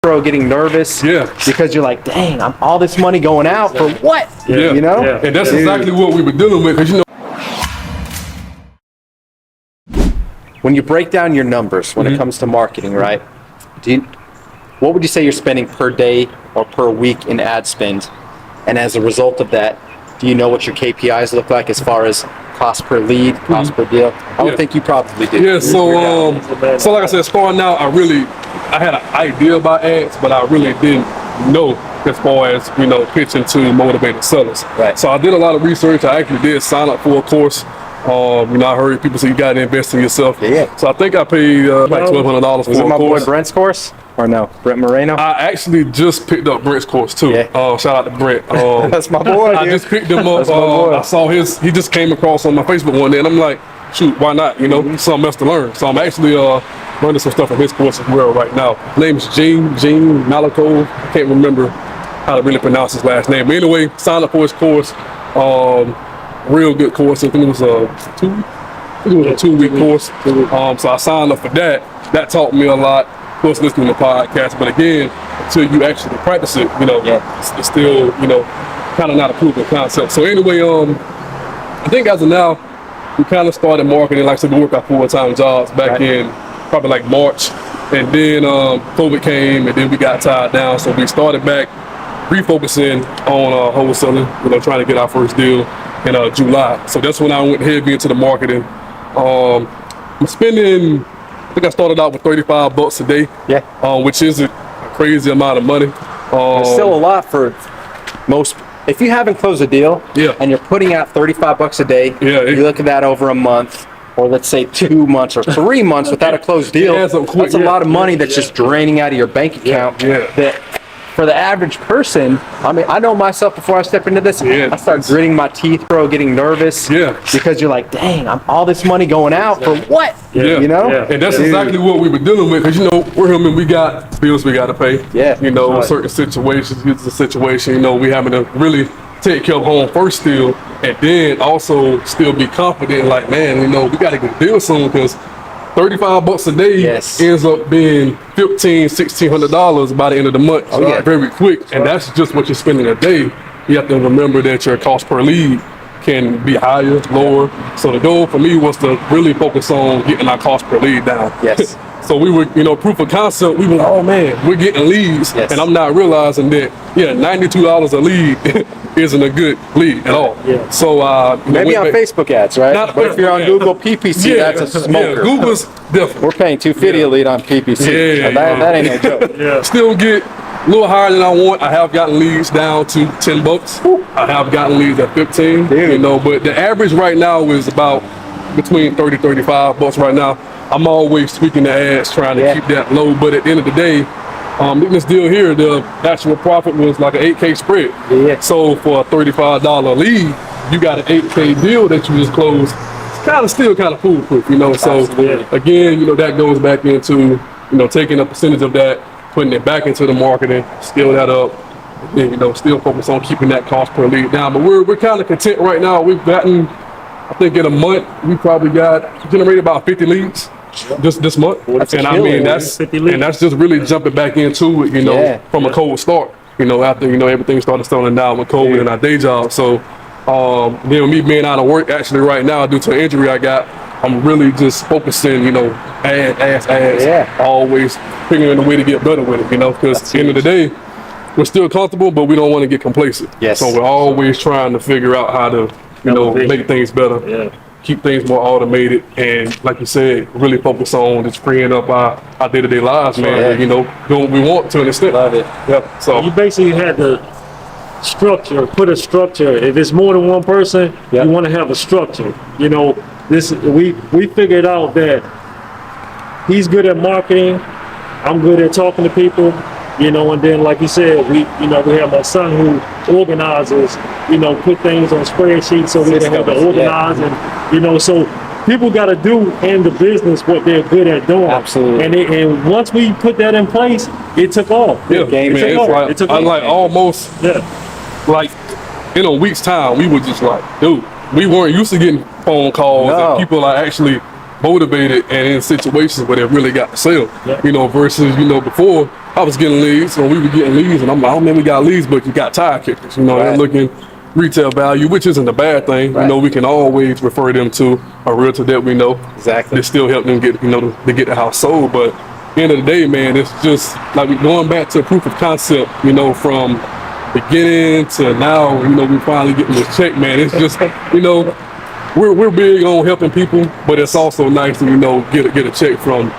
bro, getting nervous. Yeah. Because you're like, dang, I'm all this money going out for what? Yeah. You know? Yeah. And that's exactly what we were dealing with, because when you break down your numbers when it comes to marketing, right? What would you say you're spending per day or per week in ad spend? And as a result of that, do you know what your KPIs look like as far as cost per lead, cost per deal? I would think you probably do. Yeah, so like I said, starting out, I had an idea about ads, but I really didn't know as far as, pitching to motivated sellers. Right. So I did a lot of research. I actually did sign up for a course. I heard people say you got to invest in yourself. Yeah. So I think I paid like $1,200 for a course. Was it my boy Brent's course? Or no, Brent Moreno? I actually just picked up Brent's course too. Yeah. Shout out to Brent. That's my boy. I just picked him up. I saw he just came across on my Facebook one day, and I'm like, shoot, why not? Something else to learn. So I'm actually learning some stuff from his course as well right now. His name's Gene Malaco. I can't remember how to really pronounce his last name. But anyway, signed up for his course. Real good course. I think it was a 2-week course. So I signed up for that. That taught me a lot. Of course, listening to the podcast, but again, until you actually practice it, it's still, kind of not a proven concept. So anyway, I think as of now, we kind of started marketing, like I said, we work our full-time jobs back in probably like March, and then COVID came, and then we got tied down, so we started back refocusing on wholesaling, trying to get our first deal in July. So that's when I went heavy into the marketing. I'm spending, I think I started out with $35 a day, which is a crazy amount of money. It's still a lot for most. If you haven't closed a deal and you're putting out $35 a day, you look at that over a month, or let's say 2 months or 3 months without a closed deal, that's a lot of money that's just draining out of your bank account. That for the average person, I know myself before I step into this, I start gritting my teeth, bro, getting nervous. Because you're like, dang, I'm all this money going out for what? And that's exactly what we were dealing with, because we're human, we got bills we got to pay. Certain situations, it's a situation, we having to really take care of home first still, and then also still be confident, like, man, we got to get a deal soon, because $35 a day ends up being $1,600 by the end of the month. Very quick, and that's just what you're spending a day. You have to remember that your cost per lead can be higher, lower. So the goal for me was to really focus on getting our cost per lead down. So we were, proof of concept, we were like, oh man, we're getting leads. And I'm not realizing that, $92 a lead isn't a good lead at all. So maybe on Facebook ads, right? But if you're on Google PPC, that's a smoker. Google's different. We're paying $250 a lead on PPC. That ain't no joke. Still get a little higher than I want. I have gotten leads down to $10. I have gotten leads at $15. But the average right now is about between $30, $35 right now. I'm always tweaking the ads, trying to keep that low. But at the end of the day, in this deal here, the actual profit was like an 8K spread. So for a $35 lead, you got an 8K deal that you just closed. It's still kind of foolproof, So again, that goes back into, taking a percentage of that, putting it back into the marketing, scale that up, and still focus on keeping that cost per lead down. But we're kind of content right now. We've gotten, I think in a month, we probably generated about 50 leads. This month, and that's just really jumping back into it, from a cold start, after everything started selling down with COVID and our day job. So then me being out of work actually right now due to an injury I got, I'm really just focusing, ads, always figuring a way to get better with it, because at the end of the day, we're still comfortable, but we don't want to get complacent. So we're always trying to figure out how to, make things better. Keep things more automated, and like you said, really focus on just freeing up our day-to-day lives, man. Doing what we want to an extent. Love it. So you basically had to put a structure. If it's more than one person, you want to have a structure. We figured out that he's good at marketing, I'm good at talking to people. And then like you said, we have my son who organizes, put things on spreadsheets so we can have to organize and, so people got to do in the business what they're good at doing. Absolutely. And once we put that in place, it took off. It took off. Like almost like in a week's time, we were just like, dude, we weren't used to getting phone calls and people are actually motivated and in situations where they really got to sell. Yeah. You know, versus, you know, before I was getting leads, or we were getting leads, and I'm like, oh man, we got leads, but you got tire kickers. You know, Right. they're looking retail value, which isn't a bad thing. Right. You know, we can always refer them to a realtor that we know. Exactly. That still help them get, you know, to get the house sold. But at the end of the day, man, it's just like going back to proof of concept, you know, from beginning to now, you know, we finally getting this check, man. It's just, you know, we're big on helping people, but it's also nice to, you know, get a check from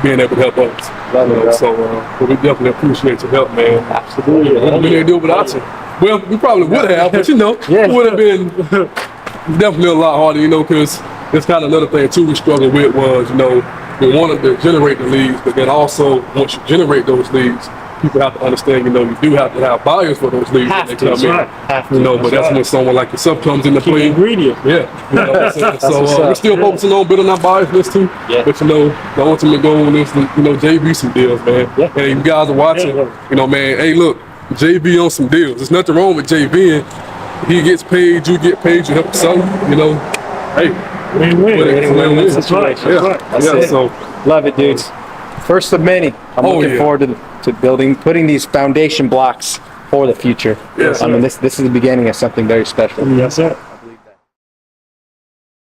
being able to help others. Love it, You know, bro. so we definitely appreciate your help, man. Absolutely. We wouldn't be able to do it without you. Well, we probably would have, but you know, Yeah. it would have been definitely a lot harder, you know, because it's kind of another thing too we struggled with was, you know, we wanted to generate the leads, but then also once you generate those leads, people have to understand, you know, you do have to have buyers for those leads when they come That's in. right. Have to. You know, but that's when someone like yourself comes into Key play. ingredient. Yeah, you know what I'm saying? So what's we're up. still focusing on building our buyers list too. Yeah. But you know, the ultimate goal is to, you know, JV some deals, man. Yeah. And you guys are watching, Yeah. you know, man, hey look, JV on some deals. There's nothing wrong with JVing. He gets paid, you get paid, you help sell, you know. Hey, Win-win. Win-win. That's right. That's yeah, right. That's yeah, it. so Love it, dudes. First of many. I'm Oh, looking yeah. forward to putting these foundation blocks for the future. Yes, I mean, sir. this is the beginning of something very special. Yes, sir.